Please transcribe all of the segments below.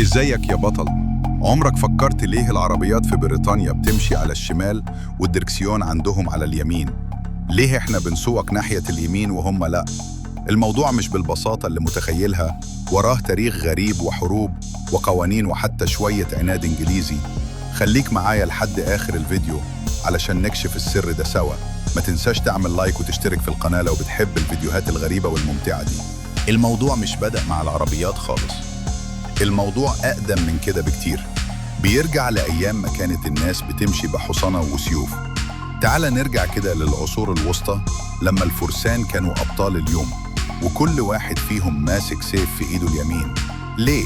ازيك يا بطل؟ عمرك فكرت ليه العربيات في بريطانيا بتمشي على الشمال والدركسيون عندهم على اليمين؟ ليه احنا بنسوق ناحية اليمين وهم لا؟ الموضوع مش بالبساطة اللي متخيلها، وراه تاريخ غريب وحروب وقوانين وحتى شوية عناد إنجليزي. خليك معايا لحد آخر الفيديو علشان نكشف السر ده سوا. ما تنساش تعمل لايك وتشترك في القناة لو بتحب الفيديوهات الغريبة والممتعة دي. الموضوع مش بدأ مع العربيات خالص، الموضوع أقدم من كده بكتير. بيرجع لأيام ما كانت الناس بتمشي بحصنة وسيوف. تعال نرجع كده للعصور الوسطى لما الفرسان كانوا أبطال اليوم، وكل واحد فيهم ماسك سيف في إيده اليمين. ليه؟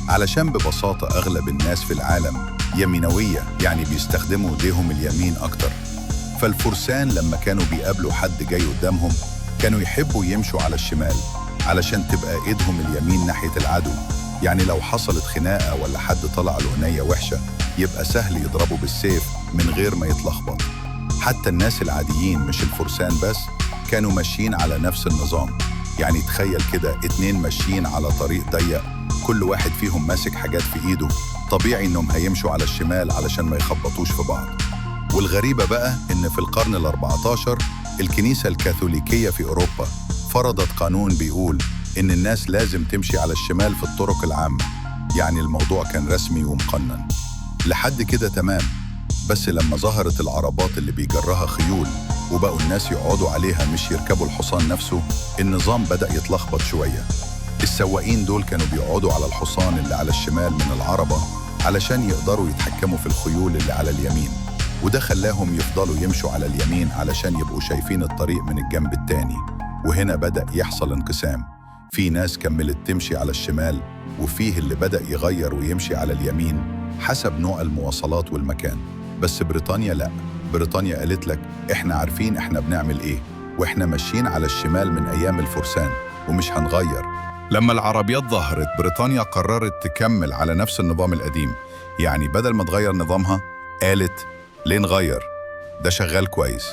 علشان ببساطة أغلب الناس في العالم يمينوية، يعني بيستخدموا ايديهم اليمين أكتر. فالفرسان لما كانوا بيقابلوا حد جاي قدامهم كانوا يحبوا يمشوا على الشمال علشان تبقى إيدهم اليمين ناحية العدو. يعني لو حصلت خناقة ولا حد طلع له عينية وحشة يبقى سهل يضربه بالسيف من غير ما يتلخبط. حتى الناس العاديين مش الفرسان بس كانوا ماشيين على نفس النظام. يعني تخيل كده 2 ماشيين على طريق ضيق، كل واحد فيهم ماسك حاجات في ايده، طبيعي انهم هيمشوا على الشمال علشان ما يخبطوش في بعض. والغريبة بقى ان في القرن ال14 الكنيسة الكاثوليكية في اوروبا فرضت قانون بيقول إن الناس لازم تمشي على الشمال في الطرق العامة. يعني الموضوع كان رسمي ومقنن لحد كده تمام. بس لما ظهرت العربات اللي بيجرها خيول وبقوا الناس يقعدوا عليها مش يركبوا الحصان نفسه، النظام بدأ يتلخبط شوية. السواقين دول كانوا بيقعدوا على الحصان اللي على الشمال من العربة علشان يقدروا يتحكموا في الخيول اللي على اليمين، وده خلاهم يفضلوا يمشوا على اليمين علشان يبقوا شايفين الطريق من الجنب التاني. وهنا بدأ يحصل انقسام، في ناس كملت تمشي على الشمال وفيه اللي بدأ يغير ويمشي على اليمين حسب نوع المواصلات والمكان. بس بريطانيا لا، بريطانيا قالت لك احنا عارفين احنا بنعمل ايه، واحنا ماشيين على الشمال من ايام الفرسان ومش هنغير. لما العربيات ظهرت بريطانيا قررت تكمل على نفس النظام القديم. يعني بدل ما تغير نظامها قالت ليه نغير؟ ده شغال كويس.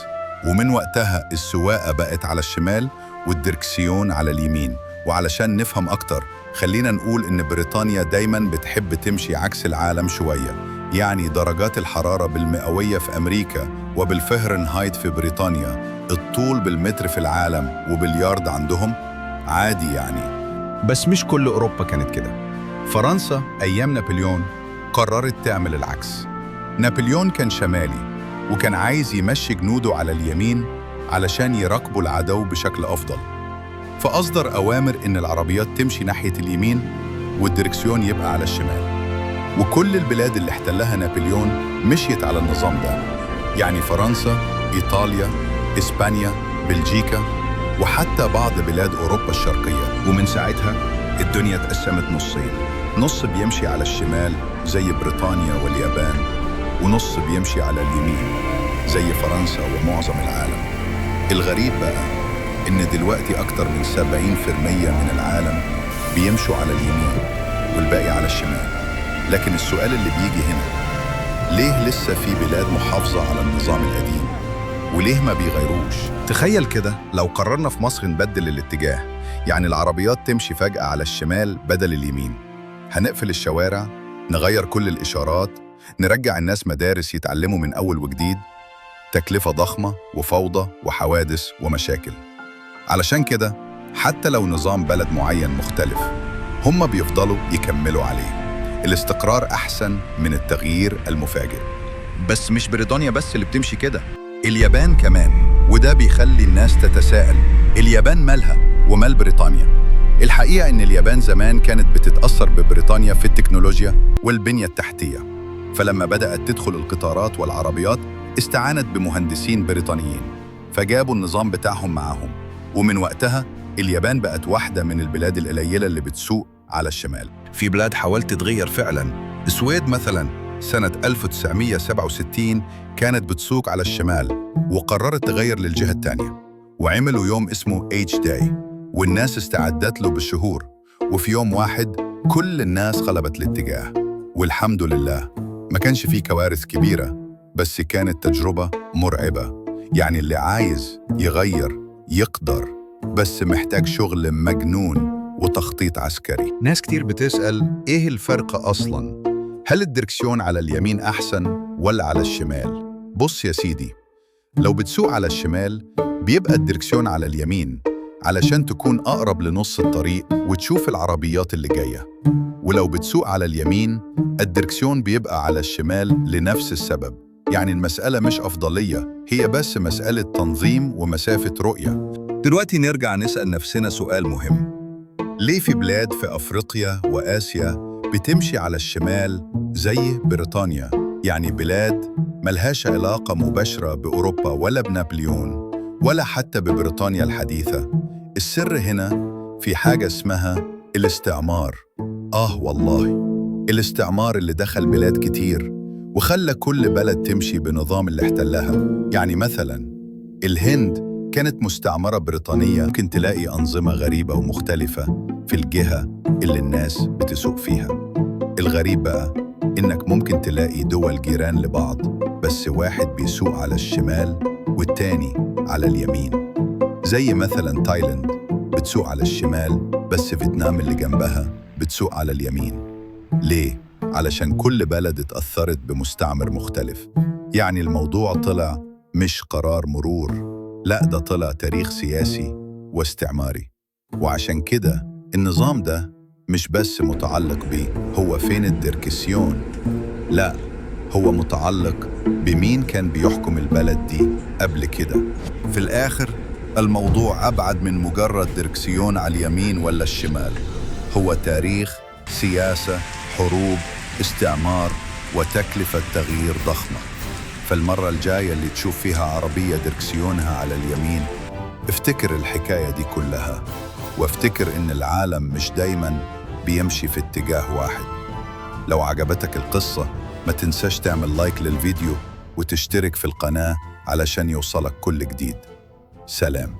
ومن وقتها السواقة بقت على الشمال والدركسيون على اليمين. وعلشان نفهم أكتر خلينا نقول إن بريطانيا دايماً بتحب تمشي عكس العالم شوية. يعني درجات الحرارة بالمئوية في أمريكا وبالفهرنهايت في بريطانيا، الطول بالمتر في العالم وباليارد عندهم عادي يعني. بس مش كل أوروبا كانت كده. فرنسا أيام نابليون قررت تعمل العكس. نابليون كان شمالي وكان عايز يمشي جنوده على اليمين علشان يراقبوا العدو بشكل أفضل، فأصدر أوامر إن العربيات تمشي ناحية اليمين والدركسيون يبقى على الشمال. وكل البلاد اللي احتلها نابليون مشيت على النظام ده. يعني فرنسا، إيطاليا، إسبانيا، بلجيكا، وحتى بعض بلاد أوروبا الشرقية. ومن ساعتها الدنيا اتقسمت نصين، نص بيمشي على الشمال زي بريطانيا واليابان، ونص بيمشي على اليمين زي فرنسا ومعظم العالم. الغريب بقى إن دلوقتي أكتر من 70% من العالم بيمشوا على اليمين والباقي على الشمال. لكن السؤال اللي بيجي هنا، ليه لسه في بلاد محافظة على النظام القديم؟ وليه ما بيغيروش؟ تخيل كده لو قررنا في مصر نبدل الاتجاه، يعني العربيات تمشي فجأة على الشمال بدل اليمين. هنقفل الشوارع، نغير كل الإشارات، نرجع الناس مدارس يتعلموا من أول وجديد. تكلفة ضخمة وفوضى وحوادث ومشاكل. علشان كده حتى لو نظام بلد معين مختلف هم بيفضلوا يكملوا عليه. الاستقرار أحسن من التغيير المفاجئ. بس مش بريطانيا بس اللي بتمشي كده، اليابان كمان. وده بيخلي الناس تتساءل، اليابان مالها ومال بريطانيا؟ الحقيقة إن اليابان زمان كانت بتتأثر ببريطانيا في التكنولوجيا والبنية التحتية، فلما بدأت تدخل القطارات والعربيات استعانت بمهندسين بريطانيين، فجابوا النظام بتاعهم معاهم. ومن وقتها اليابان بقت واحدة من البلاد القليلة اللي بتسوق على الشمال. في بلاد حاولت تتغير فعلاً. السويد مثلاً سنة 1967 كانت بتسوق على الشمال وقررت تغير للجهة التانية، وعملوا يوم اسمه H-Day والناس استعدت له بالشهور. وفي يوم واحد كل الناس قلبت الاتجاه، والحمد لله ما كانش فيه كوارث كبيرة، بس كانت تجربة مرعبة. يعني اللي عايز يغير يقدر، بس محتاج شغل مجنون وتخطيط عسكري. ناس كتير بتسأل إيه الفرق أصلاً؟ هل الدركسيون على اليمين أحسن ولا على الشمال؟ بص يا سيدي، لو بتسوق على الشمال بيبقى الدركسيون على اليمين علشان تكون أقرب لنص الطريق وتشوف العربيات اللي جاية. ولو بتسوق على اليمين الدركسيون بيبقى على الشمال لنفس السبب. يعني المسألة مش أفضلية، هي بس مسألة تنظيم ومسافة رؤية. دلوقتي نرجع نسأل نفسنا سؤال مهم. ليه في بلاد في أفريقيا وآسيا بتمشي على الشمال زي بريطانيا؟ يعني بلاد ملهاش علاقة مباشرة بأوروبا ولا بنابليون ولا حتى ببريطانيا الحديثة. السر هنا في حاجة اسمها الاستعمار. والله، الاستعمار اللي دخل بلاد كتير وخلى كل بلد تمشي بنظام اللي احتلها. يعني مثلا الهند كانت مستعمرة بريطانية، ممكن تلاقي أنظمة غريبة ومختلفة في الجهة اللي الناس بتسوق فيها. الغريب بقى إنك ممكن تلاقي دول جيران لبعض بس واحد بيسوق على الشمال والتاني على اليمين. زي مثلا تايلاند بتسوق على الشمال بس فيتنام اللي جنبها بتسوق على اليمين. ليه؟ علشان كل بلد اتأثرت بمستعمر مختلف. يعني الموضوع طلع مش قرار مرور، لا ده طلع تاريخ سياسي واستعماري. وعشان كده النظام ده مش بس متعلق بيه هو فين الدركسيون، لا هو متعلق بمين كان بيحكم البلد دي قبل كده. في الآخر الموضوع أبعد من مجرد دركسيون على اليمين ولا الشمال، هو تاريخ، سياسة، حروب، استعمار، وتكلفة تغيير ضخمة. فالمرة الجاية اللي تشوف فيها عربية دركسيونها على اليمين افتكر الحكاية دي كلها، وافتكر إن العالم مش دايماً بيمشي في اتجاه واحد. لو عجبتك القصة ما تنساش تعمل لايك للفيديو وتشترك في القناة علشان يوصلك كل جديد. سلام.